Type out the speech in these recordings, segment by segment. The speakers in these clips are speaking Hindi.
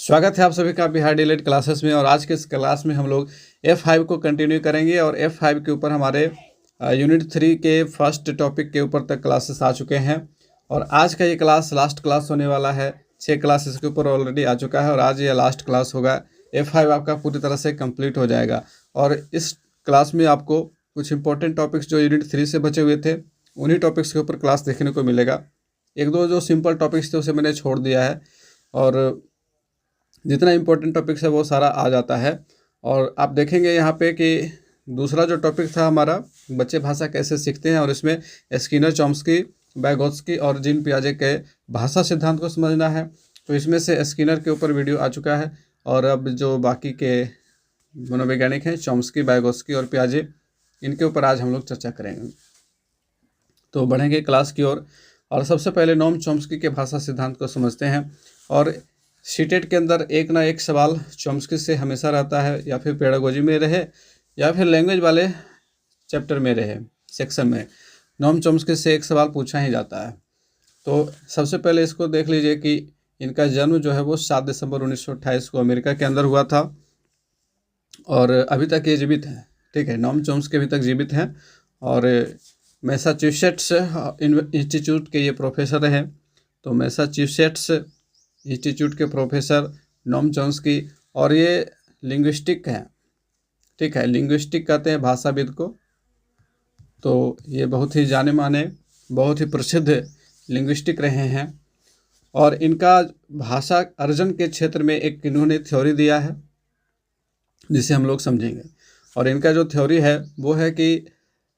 स्वागत है आप सभी का बिहार डीएलएड क्लासेस में। और आज के इस क्लास में हम लोग F5 को कंटिन्यू करेंगे और F5 के ऊपर हमारे यूनिट 3 के फर्स्ट टॉपिक के ऊपर तक क्लासेस आ चुके हैं। और आज का ये क्लास लास्ट क्लास होने वाला है। 6 क्लास इसके ऊपर ऑलरेडी आ चुका है और आज ये लास्ट क्लास होगा। F5 आपका पूरी तरह से कंप्लीट हो जाएगा। और इस क्लास में आपको कुछ इंपॉर्टेंट टॉपिक्स जो यूनिट 3 से बचे हुए थे उन्हीं टॉपिक्स के ऊपर क्लास देखने को मिलेगा। एक दो जो सिंपल टॉपिक्स थे उसे मैंने छोड़ दिया है और जितना इम्पोर्टेंट टॉपिक्स है वो सारा आ जाता है। और आप देखेंगे यहाँ पे कि दूसरा जो टॉपिक था हमारा बच्चे भाषा कैसे सीखते हैं और इसमें स्किनर, चॉम्स्की, वाइगोत्स्की और जीन पियाजे के भाषा सिद्धांत को समझना है। तो इसमें से स्किनर के ऊपर वीडियो आ चुका है और अब जो बाकी के मनोवैज्ञानिक हैं चॉम्स्की, वाइगोत्स्की और पियाजे, इनके ऊपर आज हम लोग चर्चा करेंगे। तो बढ़ेंगे क्लास की ओर और सबसे पहले नोम चॉम्स्की के भाषा सिद्धांत को समझते हैं। और सीटेट के अंदर एक ना एक सवाल चॉम्स्की से हमेशा रहता है, या फिर पेडागोजी में रहे या फिर लैंग्वेज वाले चैप्टर में रहे, सेक्शन में नोम चॉम्स्की से एक सवाल पूछा ही जाता है। तो सबसे पहले इसको देख लीजिए कि इनका जन्म जो है वो 7 दिसंबर 1928 को अमेरिका के अंदर हुआ था और अभी तक ये जीवित हैं। ठीक है, नोम चॉम्स्की अभी तक जीवित हैं और मैसाचुसेट्स इंस्टीट्यूट के ये प्रोफेसर रहे। तो मैसाचुसेट्स इंस्टीट्यूट के प्रोफेसर नोम चॉम्स्की, और ये लिंग्विस्टिक हैं। ठीक है, लिंग्विस्टिक कहते हैं भाषाविद को। तो ये बहुत ही जाने माने, बहुत ही प्रसिद्ध लिंग्विस्टिक रहे हैं और इनका भाषा अर्जन के क्षेत्र में एक इन्होंने थ्योरी दिया है जिसे हम लोग समझेंगे। और इनका जो थ्योरी है वो है कि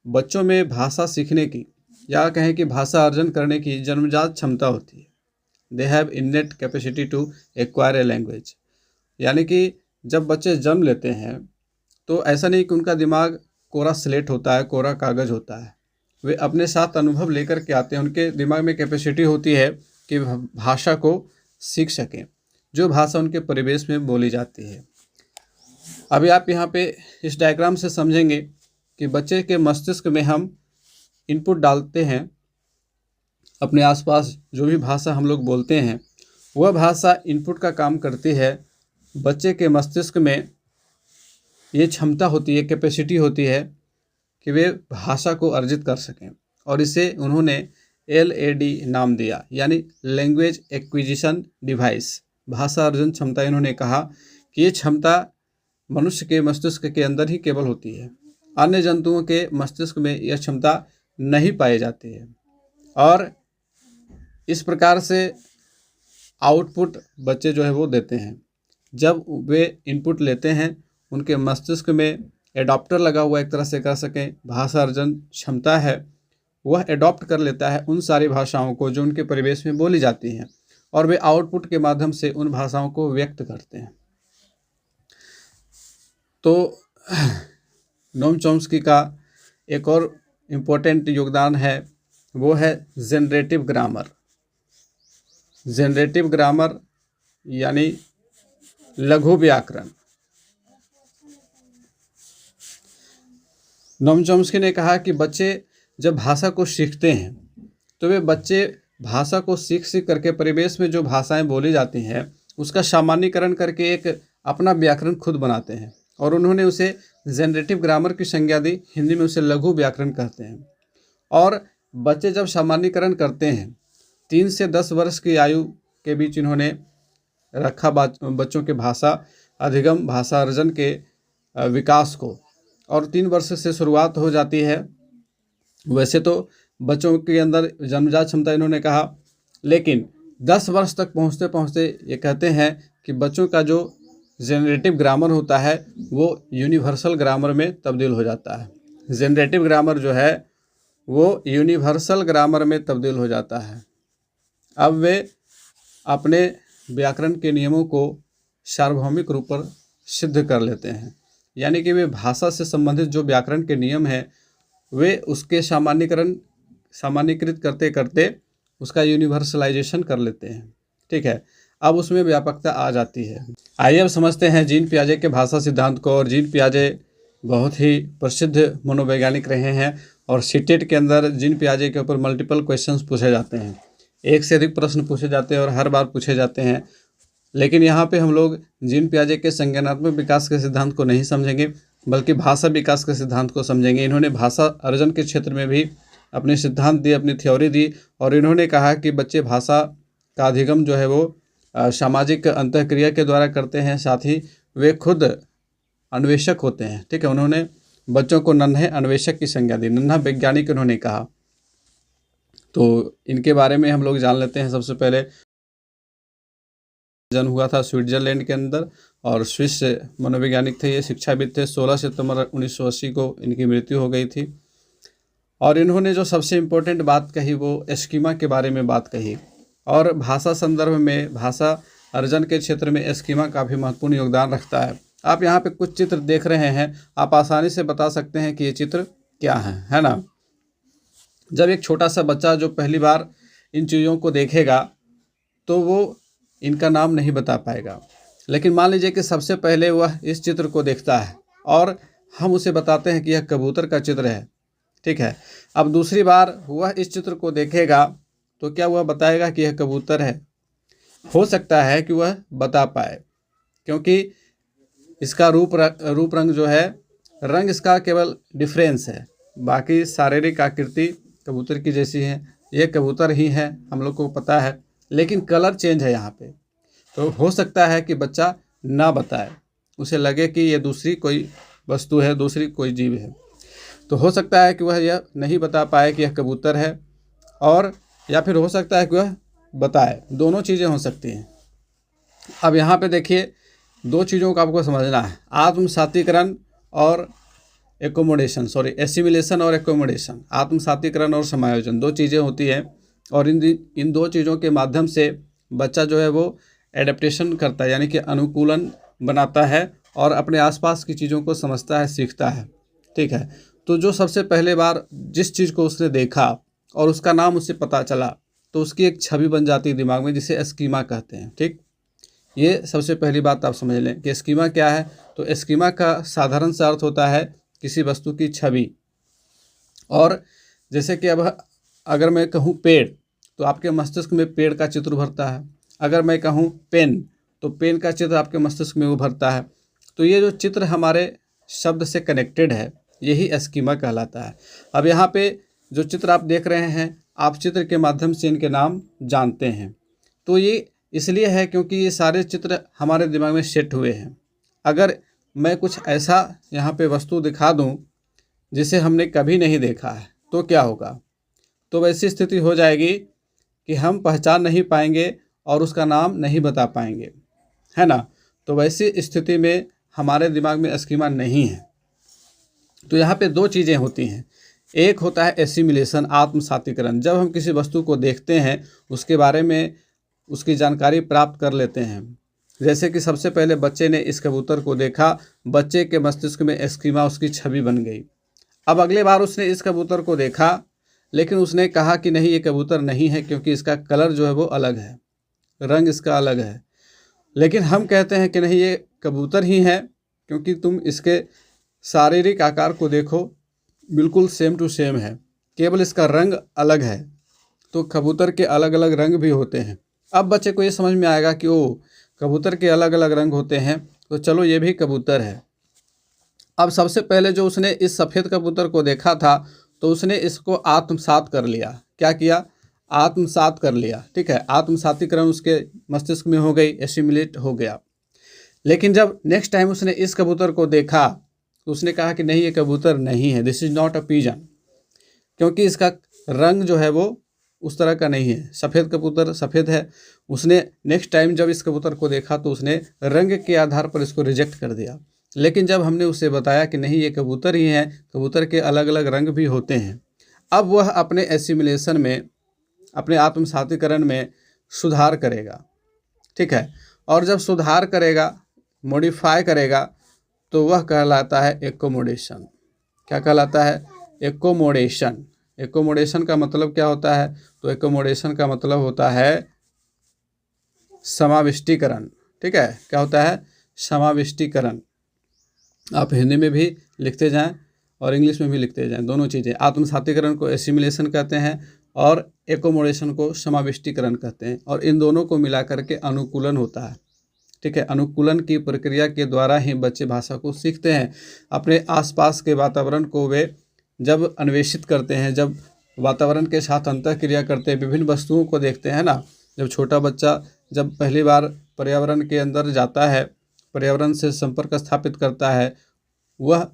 बच्चों में भाषा सीखने की या कहें कि भाषा अर्जन करने की जन्मजात क्षमता होती है। They have innate capacity to acquire a language. यानी कि जब बच्चे जन्म लेते हैं तो ऐसा नहीं कि उनका दिमाग कोरा स्लेट होता है, कोरा कागज़ होता है। वे अपने साथ अनुभव लेकर के आते हैं। उनके दिमाग में कैपेसिटी होती है कि भाषा को सीख सकें, जो भाषा उनके परिवेश में बोली जाती है। अभी आप यहाँ पे इस डायग्राम से समझेंगे कि बच्चे के मस्तिष्क में हम इनपुट डालते हैं, अपने आसपास जो भी भाषा हम लोग बोलते हैं वह भाषा इनपुट का काम करती है। बच्चे के मस्तिष्क में ये क्षमता होती है, कैपेसिटी होती है कि वे भाषा को अर्जित कर सकें और इसे उन्होंने LAD नाम दिया, यानी लैंग्वेज एक्विजिशन डिवाइस। भाषा अर्जन क्षमता इन्होंने कहा कि ये क्षमता मनुष्य के मस्तिष्क के अंदर ही केवल होती है, अन्य जंतुओं के मस्तिष्क में यह क्षमता नहीं पाई जाती है। और इस प्रकार से आउटपुट बच्चे जो है वो देते हैं। जब वे इनपुट लेते हैं उनके मस्तिष्क में एडॉप्टर लगा हुआ, एक तरह से कह सकें भाषा अर्जन क्षमता है, वह एडॉप्ट कर लेता है उन सारी भाषाओं को जो उनके परिवेश में बोली जाती हैं और वे आउटपुट के माध्यम से उन भाषाओं को व्यक्त करते हैं। तो नोम चॉम्स्की का एक और इम्पोर्टेंट योगदान है, वो है जनरेटिव ग्रामर। जनरेटिव ग्रामर यानी लघु व्याकरण। नोम चॉम्स्की ने कहा कि बच्चे जब भाषा को सीखते हैं तो वे बच्चे भाषा को सीख करके परिवेश में जो भाषाएं बोली जाती हैं उसका सामान्यीकरण करके एक अपना व्याकरण खुद बनाते हैं और उन्होंने उसे जनरेटिव ग्रामर की संज्ञा दी। हिंदी में उसे लघु व्याकरण कहते हैं। और बच्चे जब सामान्यीकरण करते हैं 3 से 10 वर्ष की आयु के बीच इन्होंने रखा बच्चों के भाषा अधिगम, भाषा अर्जन के विकास को, और 3 वर्ष से शुरुआत हो जाती है। वैसे तो बच्चों के अंदर जन्मजात क्षमता इन्होंने कहा, लेकिन 10 वर्ष तक पहुँचते पहुँचते ये कहते हैं कि बच्चों का जो जनरेटिव ग्रामर होता है वो यूनिवर्सल ग्रामर में तब्दील हो जाता है। जनरेटिव ग्रामर जो है वो यूनिवर्सल ग्रामर में तब्दील हो जाता है। अब वे अपने व्याकरण के नियमों को सार्वभौमिक रूप पर सिद्ध कर लेते हैं, यानी कि वे भाषा से संबंधित जो व्याकरण के नियम हैं वे उसके सामान्यीकृत करते करते उसका यूनिवर्सलाइजेशन कर लेते हैं। ठीक है, अब उसमें व्यापकता आ जाती है। आइए अब समझते हैं जीन पियाजे के भाषा सिद्धांत को। और जीन पियाजे बहुत ही प्रसिद्ध मनोवैज्ञानिक रहे हैं और सीटेट के अंदर जीन पियाजे के ऊपर मल्टीपल क्वेश्चंस पूछे जाते हैं। एक से अधिक प्रश्न पूछे जाते हैं और हर बार पूछे जाते हैं। लेकिन यहाँ पे हम लोग जीन पियाजे के संज्ञानात्मक विकास के सिद्धांत को नहीं समझेंगे, बल्कि भाषा विकास के सिद्धांत को समझेंगे। इन्होंने भाषा अर्जन के क्षेत्र में भी अपने सिद्धांत दिए, अपनी थ्योरी दी, और इन्होंने कहा कि बच्चे भाषा का अधिगम जो है वो सामाजिक अंतःक्रिया के द्वारा करते हैं, साथ ही वे खुद अन्वेषक होते हैं। ठीक है, उन्होंने बच्चों को नन्हे अन्वेषक की संज्ञा दी, नन्हा वैज्ञानिक उन्होंने कहा। तो इनके बारे में हम लोग जान लेते हैं। सबसे पहले जन्म हुआ था स्विट्जरलैंड के अंदर, और स्विस मनोवैज्ञानिक थे, ये शिक्षाविद थे। 16 सितंबर 1980 को इनकी मृत्यु हो गई थी। और इन्होंने जो सबसे इम्पोर्टेंट बात कही वो एस्कीमा के बारे में बात कही, और भाषा संदर्भ में, भाषा अर्जन के क्षेत्र में एस्कीमा काफ़ी महत्वपूर्ण योगदान रखता है। आप यहाँ पे कुछ चित्र देख रहे हैं, आप आसानी से बता सकते हैं कि ये चित्र क्या है ना। जब एक छोटा सा बच्चा जो पहली बार इन चीज़ों को देखेगा तो वो इनका नाम नहीं बता पाएगा, लेकिन मान लीजिए कि सबसे पहले वह इस चित्र को देखता है और हम उसे बताते हैं कि यह कबूतर का चित्र है। ठीक है, अब दूसरी बार वह इस चित्र को देखेगा तो क्या वह बताएगा कि यह कबूतर है? हो सकता है कि वह बता पाए, क्योंकि इसका रूप रंग जो है, रंग इसका केवल डिफरेंस है, बाकी शारीरिक आकृति कबूतर की जैसी है, ये कबूतर ही है, हम लोग को पता है, लेकिन कलर चेंज है यहाँ पे। तो हो सकता है कि बच्चा ना बताए, उसे लगे कि ये दूसरी कोई वस्तु है, दूसरी कोई जीव है। तो हो सकता है कि वह यह नहीं बता पाए कि यह कबूतर है, और या फिर हो सकता है कि वह बताए। दोनों चीज़ें हो सकती हैं। अब यहाँ पे देखिए, दो चीज़ों को आपको समझना है, आत्मसातीकरण और एसिमिलेशन और एकोमोडेशन। आत्मसातीकरण और समायोजन दो चीज़ें होती हैं, और इन दो चीज़ों के माध्यम से बच्चा जो है वो एडेप्टेशन करता है, यानी कि अनुकूलन बनाता है और अपने आसपास की चीज़ों को समझता है, सीखता है। ठीक है, तो जो सबसे पहले बार जिस चीज़ को उसने देखा और उसका नाम उसे पता चला, तो उसकी एक छवि बन जाती है दिमाग में, जिसे एस्कीमा कहते हैं। ठीक, ये सबसे पहली बात आप समझ लें कि एस्कीमा क्या है। तो एस्कीमा का साधारण सा अर्थ होता है किसी वस्तु की छवि। और जैसे कि अब अगर मैं कहूँ पेड़, तो आपके मस्तिष्क में पेड़ का चित्र उभरता है। अगर मैं कहूँ पेन, तो पेन का चित्र आपके मस्तिष्क में उभरता है। तो ये जो चित्र हमारे शब्द से कनेक्टेड है, यही एस्कीमा कहलाता है। अब यहाँ पे जो चित्र आप देख रहे हैं, आप चित्र के माध्यम से इनके नाम जानते हैं। तो ये इसलिए है क्योंकि ये सारे चित्र हमारे दिमाग में सेट हुए हैं। अगर मैं कुछ ऐसा यहाँ पे वस्तु दिखा दूँ जिसे हमने कभी नहीं देखा है, तो क्या होगा? तो वैसी स्थिति हो जाएगी कि हम पहचान नहीं पाएंगे और उसका नाम नहीं बता पाएंगे, है ना। तो वैसी स्थिति में हमारे दिमाग में एस्कीमा नहीं है। तो यहाँ पे दो चीज़ें होती हैं। एक होता है एसिमिलेशन, आत्मसातीकरण। जब हम किसी वस्तु को देखते हैं, उसके बारे में उसकी जानकारी प्राप्त कर लेते हैं। जैसे कि सबसे पहले बच्चे ने इस कबूतर को देखा, बच्चे के मस्तिष्क में एस्कीमा, उसकी छवि बन गई। अब अगले बार उसने इस कबूतर को देखा, लेकिन उसने कहा कि नहीं, ये कबूतर नहीं है, क्योंकि इसका कलर जो है वो अलग है, रंग इसका अलग है। लेकिन हम कहते हैं कि नहीं, ये कबूतर ही है, क्योंकि तुम इसके शारीरिक आकार को देखो, बिल्कुल सेम टू सेम है, केवल इसका रंग अलग है। तो कबूतर के अलग अलग रंग भी होते हैं। अब बच्चे को ये समझ में आएगा कि ओ, कबूतर के अलग अलग रंग होते हैं, तो चलो ये भी कबूतर है। अब सबसे पहले जो उसने इस सफ़ेद कबूतर को देखा था, तो उसने इसको आत्मसात कर लिया। क्या किया? आत्मसात कर लिया। ठीक है, आत्मसातीकरण उसके मस्तिष्क में हो गई, एसिमिलेट हो गया। लेकिन जब नेक्स्ट टाइम उसने इस कबूतर को देखा, तो उसने कहा कि नहीं, ये कबूतर नहीं है, this is not a pigeon, क्योंकि इसका रंग जो है वो उस तरह का नहीं है। सफ़ेद कबूतर सफ़ेद है। उसने नेक्स्ट टाइम जब इस कबूतर को देखा, तो उसने रंग के आधार पर इसको रिजेक्ट कर दिया। लेकिन जब हमने उसे बताया कि नहीं, ये कबूतर ही है, कबूतर के अलग अलग रंग भी होते हैं, अब वह अपने एसिमिलेशन में, अपने आत्मसातीकरण में सुधार करेगा। ठीक है, और जब सुधार करेगा, मॉडिफाई करेगा, तो वह कहलाता है एकोमोडेशन। क्या कहलाता है? एकोमोडेशन। एकोमोडेशन का मतलब क्या होता है? तो एकोमोडेशन का मतलब होता है समाविष्टीकरण। ठीक है, क्या होता है? समाविष्टीकरण। आप हिंदी में भी लिखते जाएं और इंग्लिश में भी लिखते जाएं, दोनों चीज़ें। आत्मसातीकरण को एसिमिलेशन कहते हैं और एकोमोडेशन को समाविष्टीकरण कहते हैं, और इन दोनों को मिला करके अनुकूलन होता है। ठीक है। अनुकूलन की प्रक्रिया के द्वारा ही बच्चे भाषा को सीखते हैं। अपने आसपास के वातावरण को वे जब अन्वेषित करते हैं, जब वातावरण के साथ अंतःक्रिया करते हैं, विभिन्न वस्तुओं को देखते हैं ना, जब छोटा बच्चा जब पहली बार पर्यावरण के अंदर जाता है, पर्यावरण से संपर्क स्थापित करता है, वह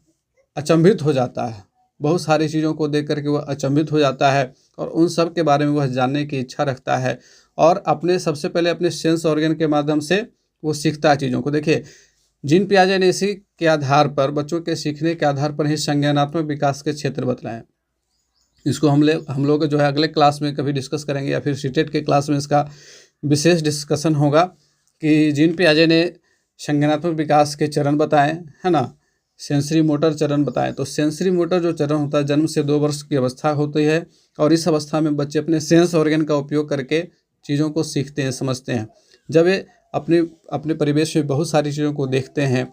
अचंभित हो जाता है। बहुत सारी चीज़ों को देख करके वह अचंभित हो जाता है और उन सब के बारे में वह जानने की इच्छा रखता है और अपने सबसे पहले अपने सेंस ऑर्गन के माध्यम से वो सीखता है चीज़ों को। देखिए, जीन पियाजे ने इसी के आधार पर, बच्चों के सीखने के आधार पर ही संज्ञानात्मक विकास के क्षेत्र बतलाए। इसको हम लोग जो है अगले क्लास में कभी डिस्कस करेंगे या फिर सीटेट के क्लास में इसका विशेष डिस्कशन होगा कि जीन पियाजे ने संज्ञानात्मक विकास के चरण बताए, है ना, सेंसरी मोटर चरण बताए। तो सेंसरी मोटर जो चरण होता है, जन्म से 2 वर्ष की अवस्था होती है और इस अवस्था में बच्चे अपने सेंस ऑर्गन का उपयोग करके चीज़ों को सीखते हैं, समझते हैं। जब वे अपने परिवेश में बहुत सारी चीज़ों को देखते हैं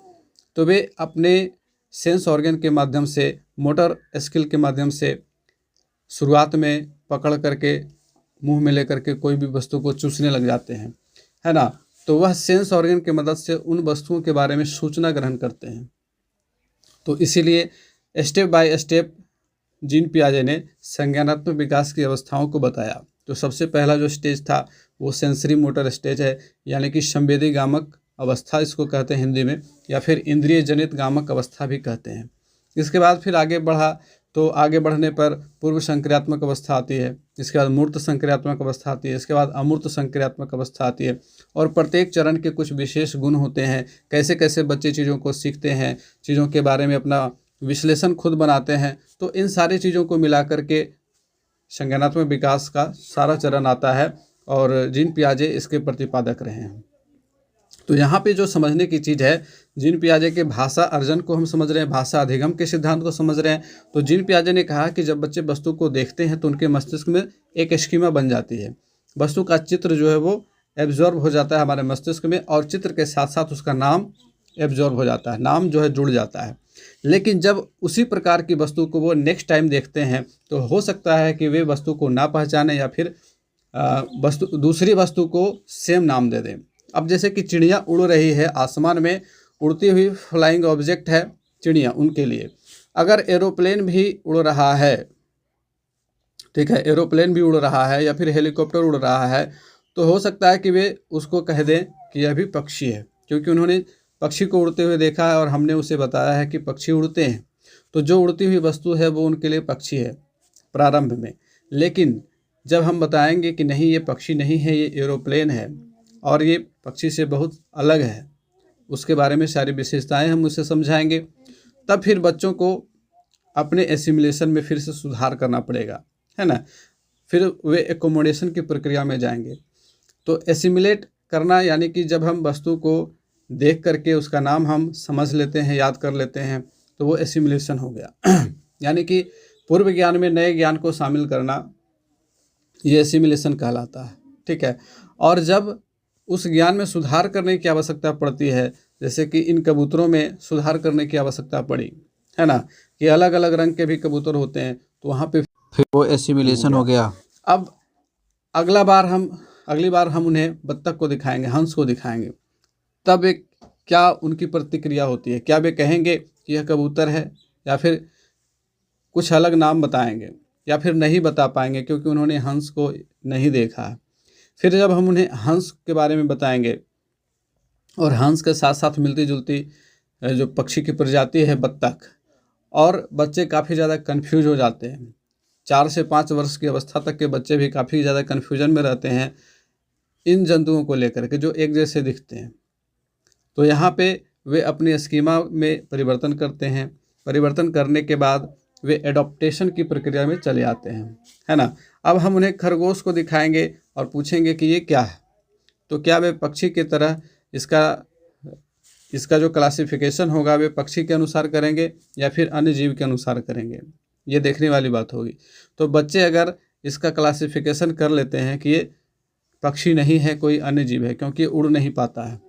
तो वे अपने सेंस ऑर्गन के माध्यम से, मोटर स्किल के माध्यम से शुरुआत में पकड़ करके मुंह में लेकर के कोई भी वस्तु को चूसने लग जाते हैं, है ना। तो वह सेंस ऑर्गन की मदद से उन वस्तुओं के बारे में सूचना ग्रहण करते हैं। तो इसीलिए स्टेप बाय स्टेप जीन पियाजे ने संज्ञानात्मक विकास की अवस्थाओं को बताया। तो सबसे पहला जो स्टेज था वो सेंसरी मोटर स्टेज है, यानी कि संवेदी गामक अवस्था इसको कहते हैं हिंदी में, या फिर इंद्रिय जनित गामक अवस्था भी कहते हैं। इसके बाद फिर आगे बढ़ा तो आगे बढ़ने पर पूर्व संक्रियात्मक अवस्था आती है, इसके बाद मूर्त संक्रियात्मक अवस्था आती है, इसके बाद अमूर्त संक्रियात्मक अवस्था आती है। और प्रत्येक चरण के कुछ विशेष गुण होते हैं, कैसे कैसे बच्चे चीज़ों को सीखते हैं, चीज़ों के बारे में अपना विश्लेषण खुद बनाते हैं। तो इन सारी चीज़ों को मिला करके संज्ञानात्मक विकास का सारा चरण आता है और जीन पियाजे इसके प्रतिपादक रहे हैं। तो यहाँ पे जो समझने की चीज़ है, जीन पियाजे के भाषा अर्जन को हम समझ रहे हैं, भाषा अधिगम के सिद्धांत को समझ रहे हैं। तो जीन पियाजे ने कहा कि जब बच्चे वस्तु को देखते हैं तो उनके मस्तिष्क में एक स्कीमा बन जाती है, वस्तु का चित्र जो है वो एब्जॉर्ब हो जाता है हमारे मस्तिष्क में और चित्र के साथ साथ उसका नाम एब्जॉर्ब हो जाता है, नाम जो है जुड़ जाता है। लेकिन जब उसी प्रकार की वस्तु को वो नेक्स्ट टाइम देखते हैं तो हो सकता है कि वे वस्तु को ना पहचाने या फिर दूसरी वस्तु को सेम नाम दे दें। अब जैसे कि चिड़िया उड़ रही है आसमान में, उड़ती हुई फ्लाइंग ऑब्जेक्ट है चिड़िया, उनके लिए अगर एरोप्लेन भी उड़ रहा है, ठीक है, एरोप्लेन भी उड़ रहा है या फिर हेलीकॉप्टर उड़ रहा है, तो हो सकता है कि वे उसको कह दें कि यह भी पक्षी है, क्योंकि उन्होंने पक्षी को उड़ते हुए देखा है और हमने उसे बताया है कि पक्षी उड़ते हैं। तो जो उड़ती हुई वस्तु है वो उनके लिए पक्षी है प्रारंभ में। लेकिन जब हम बताएंगे कि नहीं, ये पक्षी नहीं है, ये एरोप्लेन है और ये पक्षी से बहुत अलग है, उसके बारे में सारी विशेषताएं हम उसे समझाएंगे, तब फिर बच्चों को अपने एसिमिलेशन में फिर से सुधार करना पड़ेगा, है ना। फिर वे एकोमोडेशन की प्रक्रिया में जाएंगे। तो एसिमिलेट करना यानी कि जब हम वस्तु को देख करके उसका नाम हम समझ लेते हैं, याद कर लेते हैं, तो वो एसिमिलेशन हो गया यानी कि पूर्व ज्ञान में नए ज्ञान को शामिल करना, ये एसिमिलेशन कहलाता है, ठीक है। और जब उस ज्ञान में सुधार करने की आवश्यकता पड़ती है, जैसे कि इन कबूतरों में सुधार करने की आवश्यकता पड़ी, है ना, कि अलग अलग रंग के भी कबूतर होते हैं, तो वहाँ पे फिर वो एसिमिलेशन हो गया। अब अगली बार हम उन्हें बत्तख को दिखाएंगे, हंस को दिखाएंगे, तब एक क्या उनकी प्रतिक्रिया होती है, क्या वे कहेंगे कि यह कबूतर है या फिर कुछ अलग नाम बताएंगे या फिर नहीं बता पाएंगे क्योंकि उन्होंने हंस को नहीं देखा है। फिर जब हम उन्हें हंस के बारे में बताएंगे और हंस के साथ साथ मिलती जुलती जो पक्षी की प्रजाति है बत्तख, और बच्चे काफ़ी ज़्यादा कन्फ्यूज हो जाते हैं। 4 से 5 वर्ष की अवस्था तक के बच्चे भी काफ़ी ज़्यादा कन्फ्यूजन में रहते हैं इन जंतुओं को लेकर के जो एक जैसे दिखते हैं। तो यहाँ पे वे अपनी स्कीमा में परिवर्तन करते हैं, परिवर्तन करने के बाद वे एडॉप्टेशन की प्रक्रिया में चले आते हैं, है ना। अब हम उन्हें खरगोश को दिखाएंगे और पूछेंगे कि ये क्या है, तो क्या वे पक्षी की तरह इसका जो क्लासिफिकेशन होगा वे पक्षी के अनुसार करेंगे या फिर अन्य जीव के अनुसार करेंगे, ये देखने वाली बात होगी। तो बच्चे अगर इसका क्लासिफिकेशन कर लेते हैं कि ये पक्षी नहीं है, कोई अन्य जीव है, क्योंकि उड़ नहीं पाता है,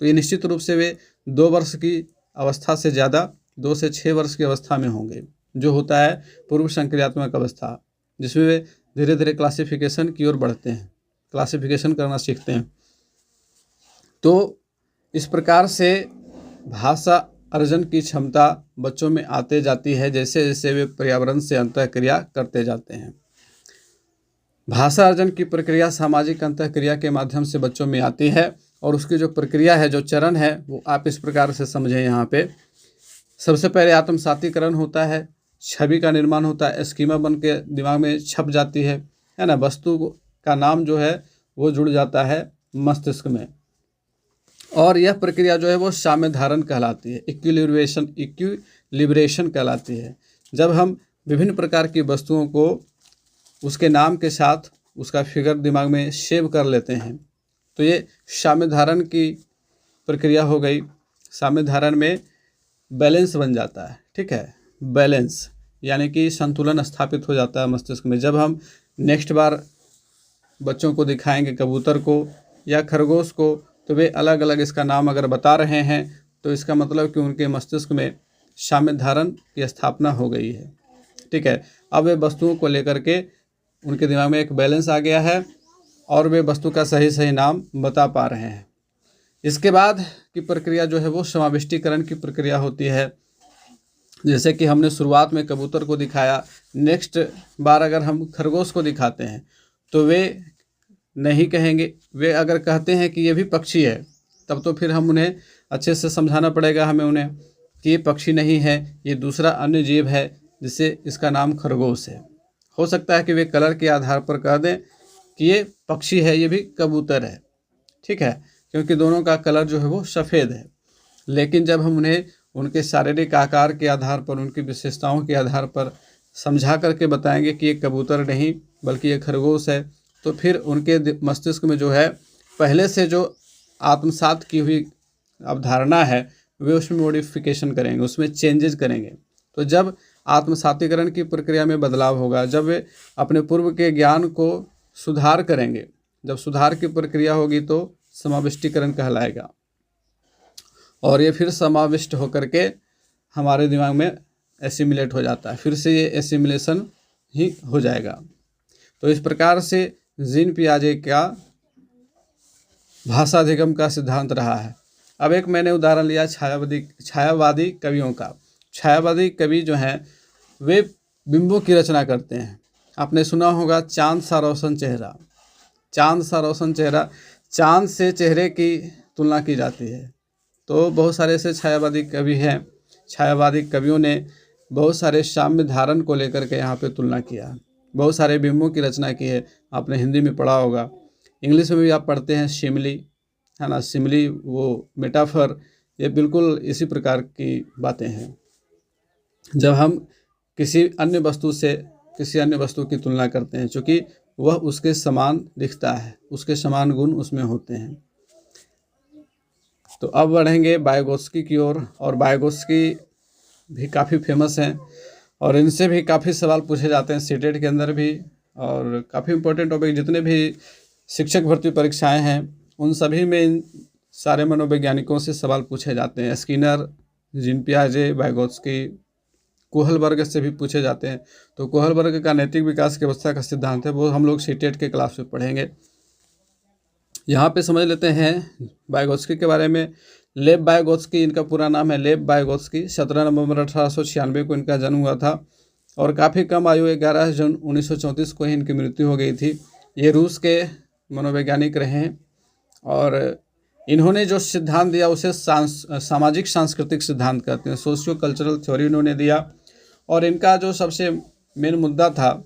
तो ये निश्चित रूप से वे 2 वर्ष की अवस्था से ज़्यादा 2 से 6 वर्ष की अवस्था में होंगे, जो होता है पूर्व संक्रियात्मक अवस्था, जिसमें वे धीरे धीरे क्लासिफिकेशन की ओर बढ़ते हैं, क्लासिफिकेशन करना सीखते हैं। तो इस प्रकार से भाषा अर्जन की क्षमता बच्चों में आते जाती है जैसे जैसे वे पर्यावरण से अंतःक्रिया करते जाते हैं। भाषा अर्जन की प्रक्रिया सामाजिक अंतःक्रिया के माध्यम से बच्चों में आती है और उसकी जो प्रक्रिया है, जो चरण है, वो आप इस प्रकार से समझें। यहाँ पे सबसे पहले आत्मसातीकरण होता है, छवि का निर्माण होता है, स्कीमा बन के दिमाग में छप जाती है ना। वस्तु का नाम जो है वो जुड़ जाता है मस्तिष्क में और यह प्रक्रिया जो है वो साम्य धारण कहलाती है, इक्विलिब्रेशन कहलाती है। जब हम विभिन्न प्रकार की वस्तुओं को उसके नाम के साथ उसका फिगर दिमाग में सेव कर लेते हैं तो ये साम्य धारण की प्रक्रिया हो गई। साम्य धारण में बैलेंस बन जाता है, ठीक है, बैलेंस यानी कि संतुलन स्थापित हो जाता है मस्तिष्क में। जब हम नेक्स्ट बार बच्चों को दिखाएंगे कबूतर को या खरगोश को तो वे अलग अलग इसका नाम अगर बता रहे हैं तो इसका मतलब कि उनके मस्तिष्क में साम्य धारण की स्थापना हो गई है, ठीक है। अब वे वस्तुओं को लेकर के उनके दिमाग में एक बैलेंस आ गया है और वे वस्तु का सही सही नाम बता पा रहे हैं। इसके बाद की प्रक्रिया जो है वो समाविष्टीकरण की प्रक्रिया होती है। जैसे कि हमने शुरुआत में कबूतर को दिखाया, नेक्स्ट बार अगर हम खरगोश को दिखाते हैं तो वे नहीं कहेंगे। वे अगर कहते हैं कि ये भी पक्षी है तब तो फिर हम उन्हें अच्छे से समझाना पड़ेगा हमें उन्हें कि ये पक्षी नहीं है, ये दूसरा अन्य जीव है जिससे इसका नाम खरगोश है। हो सकता है कि वे कलर के आधार पर कह दें कि ये पक्षी है, ये भी कबूतर है, ठीक है, क्योंकि दोनों का कलर जो है वो सफ़ेद है। लेकिन जब हम उन्हें उनके शारीरिक आकार के आधार पर, उनकी विशेषताओं के आधार पर समझा करके बताएंगे कि ये कबूतर नहीं बल्कि ये खरगोश है तो फिर उनके मस्तिष्क में जो है पहले से जो आत्मसात की हुई अवधारणा है वे उसमें मॉडिफिकेशन करेंगे, उसमें चेंजेस करेंगे। तो जब आत्मसातीकरण की प्रक्रिया में बदलाव होगा, जब वे अपने पूर्व के ज्ञान को सुधार करेंगे, जब सुधार की प्रक्रिया होगी तो समाविष्टीकरण कहलाएगा और ये फिर समाविष्ट होकर के हमारे दिमाग में एसिमिलेट हो जाता है, फिर से ये एसिमिलेशन ही हो जाएगा। तो इस प्रकार से जीन पियाजे का भाषा अधिगम का सिद्धांत रहा है। अब एक मैंने उदाहरण लिया छायावादी कवियों का। छायावादी कवि जो हैं वे बिंबों की रचना करते हैं। आपने सुना होगा चांद सा रोशन चेहरा, चांद सा रोशन चेहरा, चांद से चेहरे की तुलना की जाती है। तो बहुत सारे ऐसे छायावादी कवि हैं, छायावादी कवियों ने बहुत सारे साम्य धारण को लेकर के यहाँ पे तुलना किया, बहुत सारे बिंबों की रचना की है। आपने हिंदी में पढ़ा होगा, इंग्लिश में भी आप पढ़ते हैं सिमिली, है ना, सिमिली वो मेटाफर, ये बिल्कुल इसी प्रकार की बातें हैं। जब हम किसी अन्य वस्तु से किसी अन्य वस्तु की तुलना करते हैं चूँकि वह उसके समान दिखता है, उसके समान गुण उसमें होते हैं। तो अब बढ़ेंगे वाइगोत्स्की की ओर और वाइगोत्स्की भी काफ़ी फेमस हैं और इनसे भी काफ़ी सवाल पूछे जाते हैं सीटेट के अंदर भी और काफ़ी इंपॉर्टेंट टॉपिक जितने भी शिक्षक भर्ती परीक्षाएं हैं उन सभी में इन सारे मनोवैज्ञानिकों से सवाल पूछे जाते हैं। स्किनर, जीन पियाजे, वाइगोत्स्की, कोहलबर्ग से भी पूछे जाते हैं। तो कोहलबर्ग का नैतिक विकास की अवस्था का सिद्धांत है, वो हम लोग सीटेट के क्लास में पढ़ेंगे। यहाँ पे समझ लेते हैं वाइगोत्स्की के बारे में। लेव वाइगोत्स्की, इनका पूरा नाम है लेव वाइगोत्स्की। 17 नवंबर 1896 को इनका जन्म हुआ था और काफ़ी कम आयु 11 जून 1934 को ही इनकी मृत्यु हो गई थी। ये रूस के मनोवैज्ञानिक रहे हैं और इन्होंने जो सिद्धांत दिया उसे सामाजिक सांस्कृतिक सिद्धांत कहते हैं, सोशियो कल्चरल थ्योरी इन्होंने दिया। और इनका जो सबसे मेन मुद्दा था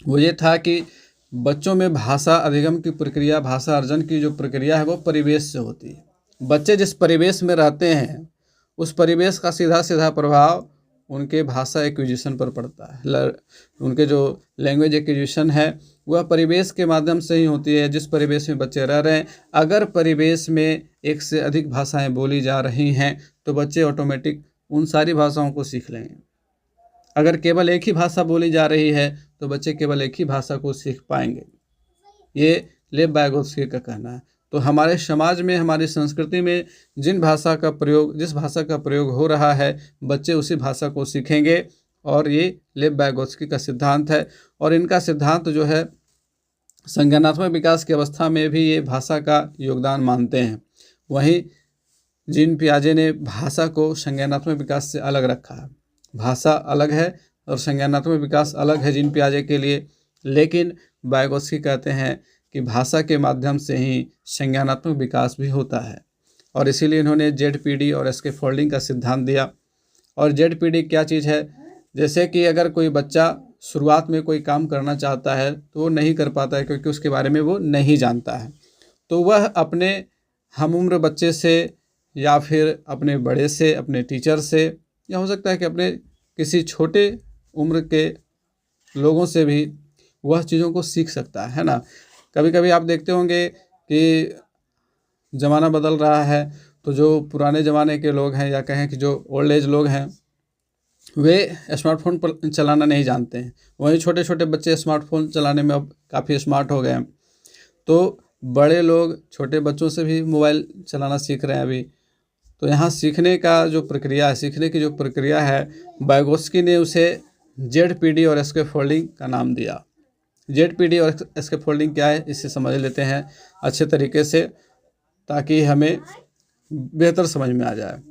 वो ये था कि बच्चों में भाषा अधिगम की प्रक्रिया, भाषा अर्जन की जो प्रक्रिया है वो परिवेश से होती है। बच्चे जिस परिवेश में रहते हैं उस परिवेश का सीधा सीधा प्रभाव उनके भाषा एक्विजिशन पर पड़ता है। उनके जो लैंग्वेज एक्विजिशन है वह परिवेश के माध्यम से ही होती है जिस परिवेश में बच्चे रह रहे हैं। अगर परिवेश में एक से अधिक भाषाएं बोली जा रही हैं तो बच्चे ऑटोमेटिक उन सारी भाषाओं को सीख लेंगे। अगर केवल एक ही भाषा बोली जा रही है तो बच्चे केवल एक ही भाषा को सीख पाएंगे। ये लेव वाइगोत्स्की का कहना है। तो हमारे समाज में, हमारी संस्कृति में जिस भाषा का प्रयोग हो रहा है बच्चे उसी भाषा को सीखेंगे और ये लेव वाइगोत्स्की का सिद्धांत है। और इनका सिद्धांत जो है संज्ञानात्मक विकास की अवस्था में भी ये भाषा का योगदान मानते हैं। वहीं जीन पियाजे ने भाषा को संज्ञानात्मक विकास से अलग रखा है। भाषा अलग है और संज्ञानात्मक विकास अलग है जीन पियाजे के लिए, लेकिन वाइगोत्स्की कहते हैं कि भाषा के माध्यम से ही संज्ञानात्मक विकास भी होता है, और इसीलिए इन्होंने ZPD और स्कैफोल्डिंग का सिद्धांत दिया। और ZPD क्या चीज़ है? जैसे कि अगर कोई बच्चा शुरुआत में कोई काम करना चाहता है तो वो नहीं कर पाता है, क्योंकि उसके बारे में वो नहीं जानता है, तो वह अपने हमउम्र बच्चे से या फिर अपने बड़े से, अपने टीचर से, या हो सकता है कि अपने किसी छोटे उम्र के लोगों से भी वह चीज़ों को सीख सकता है ना। कभी कभी आप देखते होंगे कि ज़माना बदल रहा है, तो जो पुराने ज़माने के लोग हैं या कहें कि जो ओल्ड एज लोग हैं वे स्मार्टफोन पर चलाना नहीं जानते हैं, वहीं छोटे छोटे बच्चे स्मार्टफोन चलाने में अब काफ़ी स्मार्ट हो गए हैं। तो बड़े लोग छोटे बच्चों से भी मोबाइल चलाना सीख रहे हैं अभी। तो यहाँ सीखने का जो प्रक्रिया है, सीखने की जो प्रक्रिया है, वाइगोत्स्की ने उसे ZPD और स्कैफोल्डिंग का नाम दिया। ZPD और स्कैफोल्डिंग क्या है इसे समझ लेते हैं अच्छे तरीके से, ताकि हमें बेहतर समझ में आ जाए।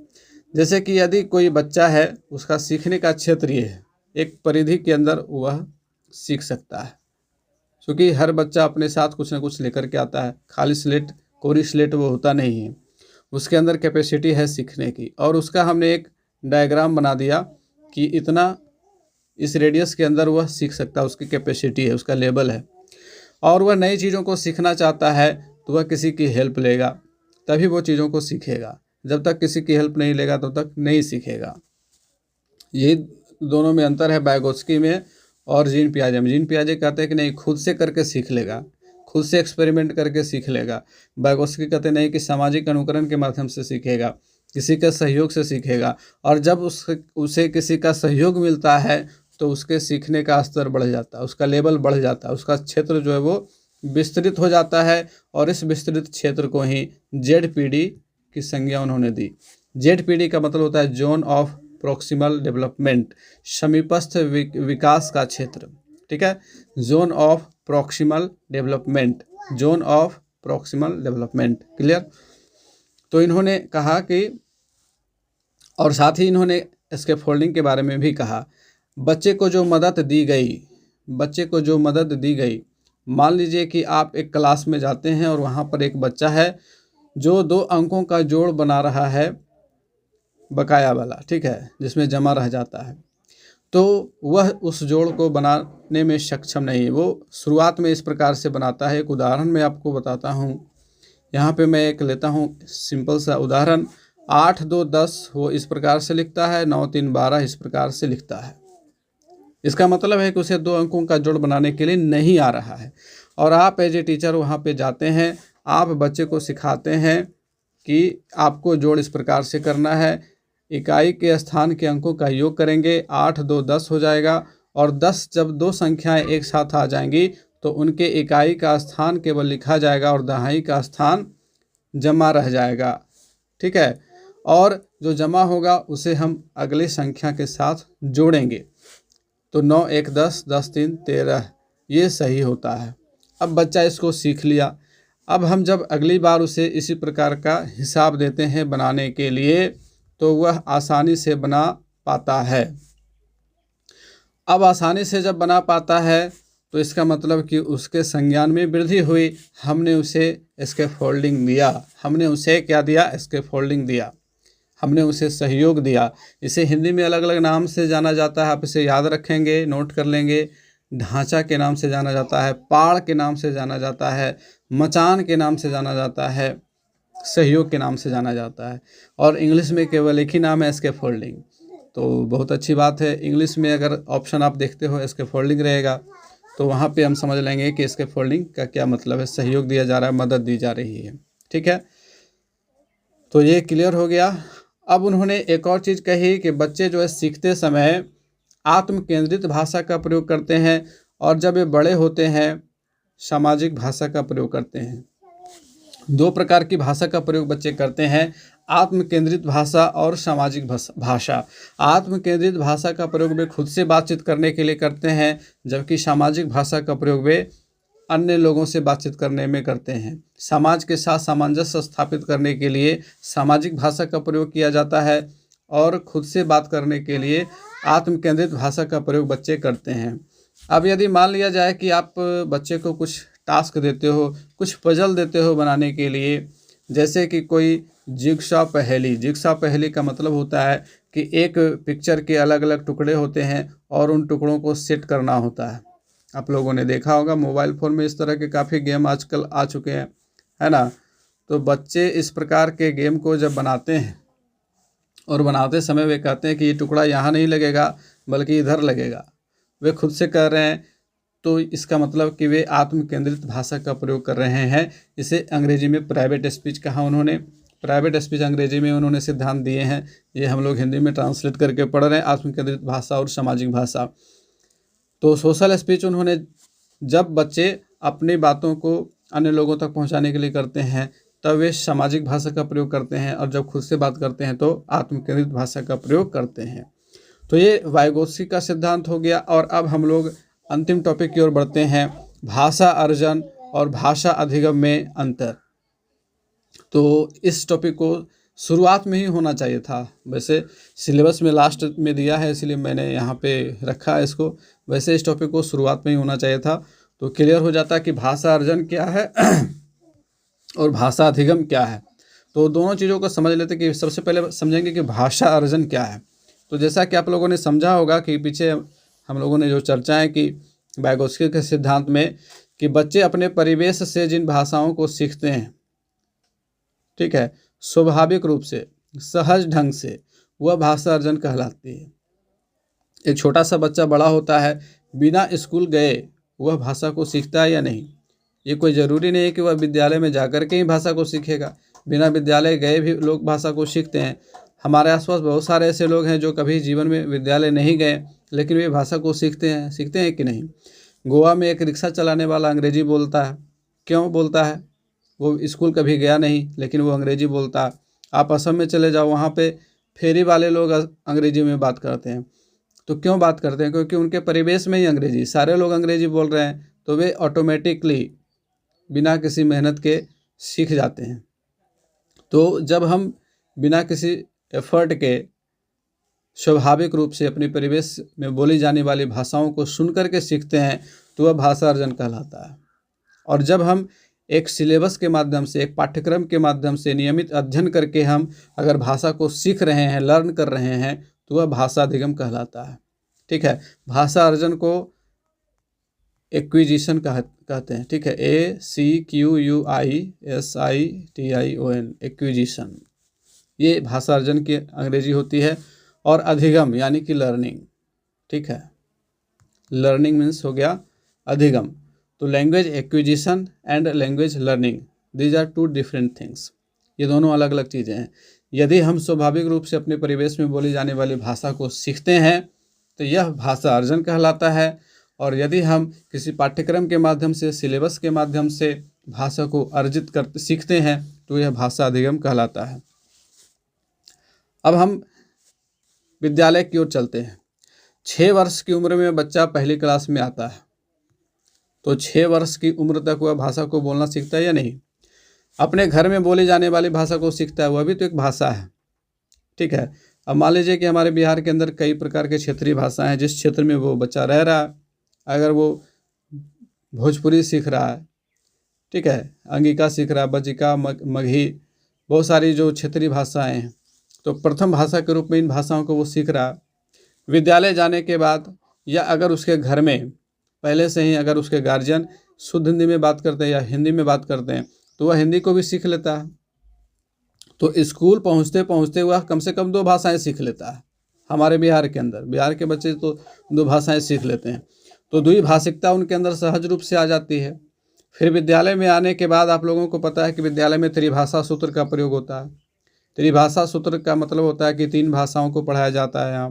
जैसे कि यदि कोई बच्चा है, उसका सीखने का क्षेत्र ये है, एक परिधि के अंदर वह सीख सकता है, क्योंकि हर बच्चा अपने साथ कुछ ना कुछ लेकर के आता है, खाली स्लेट, कोरी स्लेट वो होता नहीं है, उसके अंदर कैपेसिटी है सीखने की। और उसका हमने एक डायग्राम बना दिया कि इतना इस रेडियस के अंदर वह सीख सकता है, उसकी कैपेसिटी है, उसका लेवल है। और वह नई चीज़ों को सीखना चाहता है तो वह किसी की हेल्प लेगा, तभी वो चीज़ों को सीखेगा। जब तक किसी की हेल्प नहीं लेगा तब तक नहीं सीखेगा। यही दोनों में अंतर है, वाइगोत्स्की में और जीन पियाजे में। जीन पियाजे कहते हैं कि नहीं, खुद से करके सीख लेगा, खुद से एक्सपेरिमेंट करके सीख लेगा। वाइगोत्स्की कहते नहीं कि सामाजिक अनुकरण के माध्यम से सीखेगा, किसी के सहयोग से सीखेगा। और जब उसे किसी का सहयोग मिलता है तो उसके सीखने का स्तर बढ़ जाता है, उसका लेवल बढ़ जाता है, उसका क्षेत्र जो है वो विस्तृत हो जाता है। और इस विस्तृत क्षेत्र को ही ZPD की संज्ञा उन्होंने दी। ZPD का मतलब होता है जोन ऑफ प्रॉक्सिमल डेवलपमेंट, समीपस्थ विकास का क्षेत्र। ठीक है, zone of proximal development, zone of proximal development, clear. तो इन्होंने कहा कि, और साथ ही इन्होंने स्कैफोल्डिंग के बारे में भी कहा, बच्चे को जो मदद दी गई, बच्चे को जो मदद दी गई, मान लीजिए कि आप एक क्लास में जाते हैं और वहाँ पर एक बच्चा है जो 2 अंकों का जोड़ बना रहा है, बकाया वाला, ठीक है, जिसमें जमा रह जाता है, तो वह उस जोड़ को बनाने में सक्षम नहीं है। वो शुरुआत में इस प्रकार से बनाता है। एक उदाहरण मैं आपको बताता हूँ, यहाँ पे मैं एक लेता हूँ सिंपल सा उदाहरण। 8 2 10 वो इस प्रकार से लिखता है, 9 3 12 इस प्रकार से लिखता है। इसका मतलब है कि उसे 2 अंकों का जोड़ बनाने के लिए नहीं आ रहा है। और आप एज ए टीचर वहाँ पे जाते हैं, आप बच्चे को सिखाते हैं कि आपको जोड़ इस प्रकार से करना है, इकाई के स्थान के अंकों का योग करेंगे, 8 2 10 हो जाएगा। और 10 जब 2 संख्याएं एक साथ आ जाएंगी तो उनके इकाई का स्थान केवल लिखा जाएगा और दहाई का स्थान जमा रह जाएगा, ठीक है। और जो जमा होगा उसे हम अगली संख्या के साथ जोड़ेंगे, तो 9 1 10 10 3 13 ये सही होता है। अब बच्चा इसको सीख लिया। अब हम जब अगली बार उसे इसी प्रकार का हिसाब देते हैं बनाने के लिए तो वह आसानी से बना पाता है। अब आसानी से जब बना पाता है तो इसका मतलब कि उसके संज्ञान में वृद्धि हुई। हमने उसे स्कैफोल्डिंग दिया, हमने उसे क्या दिया? स्कैफोल्डिंग दिया, हमने उसे सहयोग दिया। इसे हिंदी में अलग अलग नाम से जाना जाता है, आप इसे याद रखेंगे, नोट कर लेंगे। ढांचा के नाम से जाना जाता है, पाड़ के नाम से जाना जाता है, मचान के नाम से जाना जाता है, सहयोग के नाम से जाना जाता है। और इंग्लिश में केवल एक ही नाम है, स्कैफोल्डिंग। तो बहुत अच्छी बात है, इंग्लिश में अगर ऑप्शन आप देखते हो स्कैफोल्डिंग रहेगा तो वहाँ पे हम समझ लेंगे कि स्कैफोल्डिंग का क्या मतलब है, सहयोग दिया जा रहा है, मदद दी जा रही है, ठीक है। तो ये क्लियर हो गया। अब उन्होंने एक और चीज़ कही कि बच्चे जो है सीखते समय आत्म केंद्रित भाषा का प्रयोग करते हैं और जब वे बड़े होते हैं सामाजिक भाषा का प्रयोग करते हैं। 2 प्रकार की भाषा का प्रयोग बच्चे करते हैं, आत्म केंद्रित भाषा और सामाजिक भाषा। आत्म केंद्रित भाषा का प्रयोग वे खुद से बातचीत करने के लिए करते हैं, जबकि सामाजिक भाषा का प्रयोग वे अन्य लोगों से बातचीत करने में करते हैं। समाज के साथ सामंजस्य स्थापित करने के लिए सामाजिक भाषा का प्रयोग किया जाता है और खुद से बात करने के लिए आत्म केंद्रित भाषा का प्रयोग बच्चे करते हैं। अब यदि मान लिया जाए कि आप बच्चे को कुछ टास्क देते हो, कुछ पजल देते हो बनाने के लिए, जैसे कि कोई जिग्सॉ पहेली का मतलब होता है कि एक पिक्चर के अलग अलग टुकड़े होते हैं और उन टुकड़ों को सेट करना होता है। आप लोगों ने देखा होगा मोबाइल फ़ोन में इस तरह के काफ़ी गेम आजकल आ चुके हैं, है ना। तो बच्चे इस प्रकार के गेम को जब बनाते हैं और बनाते समय वे कहते हैं कि ये टुकड़ा यहाँ नहीं लगेगा बल्कि इधर लगेगा, वे खुद से कर रहे हैं, तो इसका मतलब कि वे आत्म केंद्रित भाषा का प्रयोग कर रहे हैं। इसे अंग्रेजी में प्राइवेट स्पीच कहा उन्होंने। प्राइवेट स्पीच अंग्रेजी में उन्होंने सिद्धांत दिए हैं, ये हम लोग हिंदी में ट्रांसलेट करके पढ़ रहे हैं, आत्म केंद्रित भाषा और सामाजिक भाषा। तो सोशल स्पीच उन्होंने, जब बच्चे अपनी बातों को अन्य लोगों तक पहुंचाने के लिए करते हैं तब वे सामाजिक भाषा का प्रयोग करते हैं, और जब खुद से बात करते हैं तो आत्म केंद्रित भाषा का प्रयोग करते हैं। तो ये वाइगोत्स्की का सिद्धांत हो गया। और अब हम लोग अंतिम टॉपिक की ओर बढ़ते हैं, भाषा अर्जन और भाषा अधिगम में अंतर। तो इस टॉपिक को शुरुआत में ही होना चाहिए था, वैसे सिलेबस में लास्ट में दिया है इसलिए मैंने यहाँ पे रखा है इसको। वैसे इस टॉपिक को शुरुआत में ही होना चाहिए था, तो क्लियर हो जाता कि भाषा अर्जन क्या है और भाषा अधिगम क्या है। तो दोनों चीज़ों को समझ लेते कि सबसे पहले समझेंगे कि भाषा अर्जन क्या है। तो जैसा कि आप लोगों ने समझा होगा कि पीछे हम लोगों ने जो चर्चाएं की वाइगोत्स्की के सिद्धांत में, कि बच्चे अपने परिवेश से जिन भाषाओं को सीखते हैं, ठीक है, स्वाभाविक रूप से, सहज ढंग से, वह भाषा अर्जन कहलाती है। एक छोटा सा बच्चा बड़ा होता है, बिना स्कूल गए वह भाषा को सीखता है या नहीं? ये कोई ज़रूरी नहीं है कि वह विद्यालय में जाकर के ही भाषा को सीखेगा, बिना विद्यालय गए भी लोग भाषा को सीखते हैं। हमारे आसपास बहुत सारे ऐसे लोग हैं जो कभी जीवन में विद्यालय नहीं गए लेकिन वे भाषा को सीखते हैं कि नहीं। गोवा में एक रिक्शा चलाने वाला अंग्रेजी बोलता है। क्यों बोलता है? वो स्कूल कभी गया नहीं लेकिन वो अंग्रेजी बोलता है। आप असम में चले जाओ, वहाँ पे फेरी वाले लोग अंग्रेजी में बात करते हैं। तो क्यों बात करते हैं? क्योंकि उनके परिवेश में ही अंग्रेजी, सारे लोग अंग्रेजी बोल रहे हैं, तो वे ऑटोमेटिकली बिना किसी मेहनत के सीख जाते हैं। तो जब हम बिना किसी एफर्ट के स्वाभाविक रूप से अपने परिवेश में बोली जाने वाली भाषाओं को सुन करके सीखते हैं तो वह भाषा अर्जन कहलाता है। और जब हम एक सिलेबस के माध्यम से, एक पाठ्यक्रम के माध्यम से नियमित अध्ययन करके हम अगर भाषा को सीख रहे हैं, लर्न कर रहे हैं, तो वह भाषा अधिगम कहलाता है। ठीक है, भाषा अर्जन को एक्विजिशन कहते हैं। ठीक है, ACQUISITION, एक्विजिशन, ये भाषा अर्जन की अंग्रेजी होती है। और अधिगम यानी कि लर्निंग। ठीक है, लर्निंग मीन्स हो गया अधिगम। तो language acquisition and language learning, these are two different things. ये दोनों अलग अलग चीज़ें हैं। यदि हम स्वाभाविक रूप से अपने परिवेश में बोली जाने वाली भाषा को सीखते हैं तो यह भाषा अर्जन कहलाता है। और यदि हम किसी पाठ्यक्रम के माध्यम से, सिलेबस के माध्यम से भाषा को अर्जित करते सीखते हैं तो यह भाषा अधिगम कहलाता है। अब हम विद्यालय की ओर चलते हैं। 6 वर्ष की उम्र में बच्चा पहली क्लास में आता है, तो 6 वर्ष की उम्र तक वह भाषा को बोलना सीखता है या नहीं? अपने घर में बोली जाने वाली भाषा को सीखता है, वह भी तो एक भाषा है। ठीक है, अब मान लीजिए कि हमारे बिहार के अंदर कई प्रकार के क्षेत्रीय भाषाएं हैं। जिस क्षेत्र में वो बच्चा रह रहा है, अगर वो भोजपुरी सीख रहा है, ठीक है, अंगिका सीख रहा है, बजिका, मगही, बहुत सारी जो क्षेत्रीय भाषाएं हैं, तो प्रथम भाषा के रूप में इन भाषाओं को वो सीख रहा है। विद्यालय जाने के बाद, या अगर उसके घर में पहले से ही अगर उसके गार्जियन शुद्ध हिंदी में बात करते हैं या हिंदी में बात करते हैं तो वह हिंदी को भी सीख लेता है। तो स्कूल पहुंचते पहुंचते वह कम से कम 2 भाषाएं सीख लेता है। हमारे बिहार के अंदर, बिहार के बच्चे तो 2 भाषाएं सीख लेते हैं, तो द्विभाषिकता उनके अंदर सहज रूप से आ जाती है। फिर विद्यालय में आने के बाद आप लोगों को पता है कि विद्यालय में त्रिभाषा सूत्र का प्रयोग होता है। त्रिभाषा सूत्र का मतलब होता है कि 3 भाषाओं को पढ़ाया जाता है यहाँ,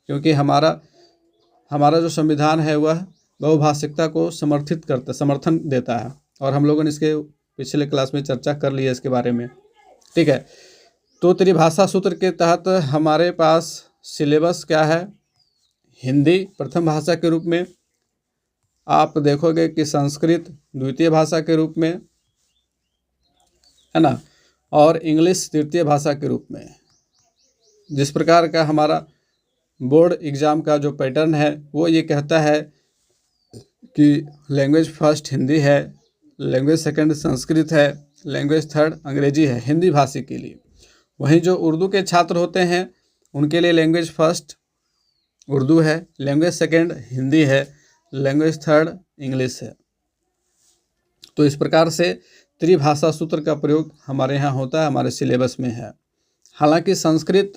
क्योंकि हमारा जो संविधान है वह बहुभाषिकता को समर्थन देता है। और हम लोगों ने इसके पिछले क्लास में चर्चा कर ली है इसके बारे में। ठीक है, तो त्रिभाषा सूत्र के तहत हमारे पास सिलेबस क्या है? हिंदी प्रथम भाषा के रूप में, आप देखोगे कि संस्कृत द्वितीय भाषा के रूप में, है ना, और इंग्लिश तृतीय भाषा के रूप में। जिस प्रकार का हमारा बोर्ड एग्ज़ाम का जो पैटर्न है वो ये कहता है कि लैंग्वेज फर्स्ट हिंदी है, लैंग्वेज सेकंड संस्कृत है, लैंग्वेज थर्ड अंग्रेजी है हिंदी भाषी के लिए। वहीं जो उर्दू के छात्र होते हैं उनके लिए लैंग्वेज फर्स्ट उर्दू है, लैंग्वेज सेकंड हिंदी है, लैंग्वेज थर्ड इंग्लिश है। तो इस प्रकार से त्रिभाषा सूत्र का प्रयोग हमारे यहाँ होता है, हमारे सिलेबस में है। हालांकि संस्कृत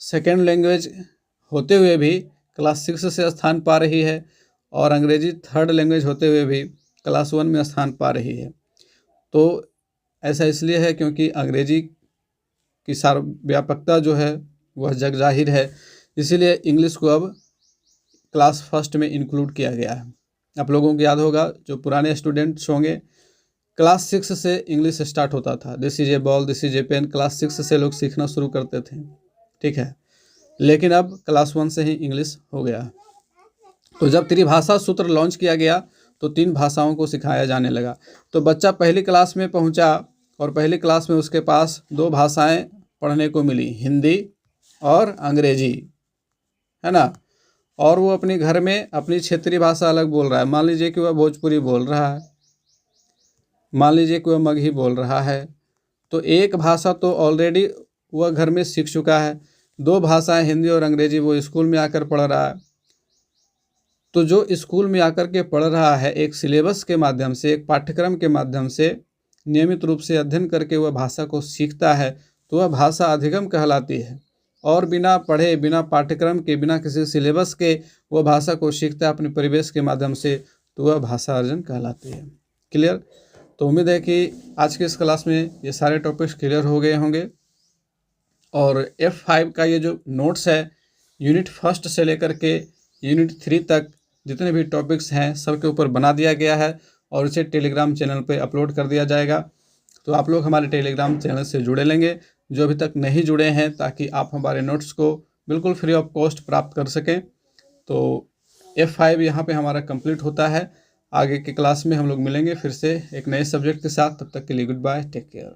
सेकेंड लैंग्वेज होते हुए भी क्लास 6 से स्थान पा रही है और अंग्रेजी थर्ड लैंग्वेज होते हुए भी क्लास 1 में स्थान पा रही है। तो ऐसा इसलिए है क्योंकि अंग्रेजी की सार्वव्यापकता जो है वह जग जाहिर है, इसीलिए इंग्लिश को अब क्लास फर्स्ट में इंक्लूड किया गया है। आप लोगों को याद होगा, जो पुराने स्टूडेंट्स होंगे, क्लास 6 से इंग्लिश स्टार्ट होता था। This is a ball, this is a pen, class 6 से लोग सीखना शुरू करते थे, ठीक है। लेकिन अब क्लास 1 से ही इंग्लिश हो गया। तो जब त्रिभाषा सूत्र लॉन्च किया गया तो 3 भाषाओं को सिखाया जाने लगा। तो बच्चा पहली क्लास में पहुंचा और पहली क्लास में उसके पास 2 भाषाएं पढ़ने को मिली, हिंदी और अंग्रेजी, है ना। और वो अपने घर में अपनी क्षेत्रीय भाषा अलग बोल रहा है। मान लीजिए कि वह भोजपुरी बोल रहा है, मान लीजिए कि वह मगही बोल रहा है, तो एक भाषा तो ऑलरेडी वह घर में सीख चुका है। 2 भाषाएं हिंदी और अंग्रेजी वो स्कूल में आकर पढ़ रहा है। तो जो स्कूल में आकर के पढ़ रहा है, एक सिलेबस के माध्यम से, एक पाठ्यक्रम के माध्यम से नियमित रूप से अध्ययन करके वह भाषा को सीखता है, तो वह भाषा अधिगम कहलाती है। और बिना पढ़े, बिना पाठ्यक्रम के, बिना किसी सिलेबस के वह भाषा को सीखता है अपने परिवेश के माध्यम से, तो वह भाषा अर्जन कहलाती है। क्लियर? तो उम्मीद है कि आज के इस क्लास में ये सारे टॉपिक्स क्लियर हो गए होंगे। और F5 का ये जो नोट्स है, यूनिट फर्स्ट से लेकर के यूनिट 3 तक जितने भी टॉपिक्स हैं सबके ऊपर बना दिया गया है और इसे टेलीग्राम चैनल पे अपलोड कर दिया जाएगा। तो आप लोग हमारे टेलीग्राम चैनल से जुड़े लेंगे जो अभी तक नहीं जुड़े हैं, ताकि आप हमारे नोट्स को बिल्कुल फ्री ऑफ कॉस्ट प्राप्त कर सकें। तो F5 यहाँ पे हमारा कंप्लीट होता है। आगे के क्लास में हम लोग मिलेंगे फिर से एक नए सब्जेक्ट के साथ। तब तक के लिए गुड बाय, टेक केयर।